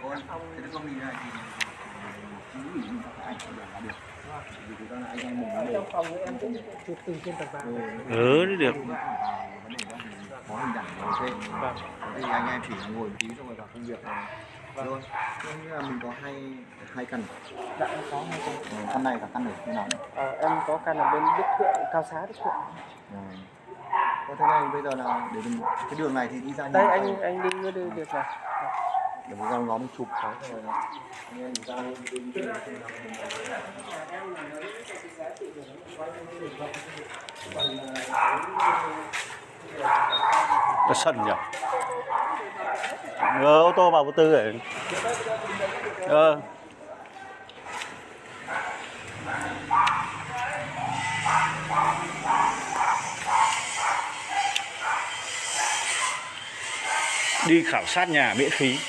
Ôi, thế nó không đi này thì cứ nghỉ mình các ảnh là được. Vì thực ra là anh em mình Ở trong phòng em cũng chụp từ trên tầng vào. Ừ, được. vấn đề đó thì có hình ảnh ok. Vâng. Thì anh em chỉ ngồi một tí xong rồi vào công việc thôi. Như là mình có hai căn. Dạ em có hai căn. Căn này cả căn này như nào nhỉ? Em có căn ở bên Đức Thượng, Cao Xá Đức Thượng. Có thế này bây giờ là để mình cái đường này thì đi ra Đây anh đi được này. để mình ra ngó mình chụp cái rồi anh em ra Nó sân nhỉ. Ô tô vào vô tư để đi khảo sát nhà miễn phí.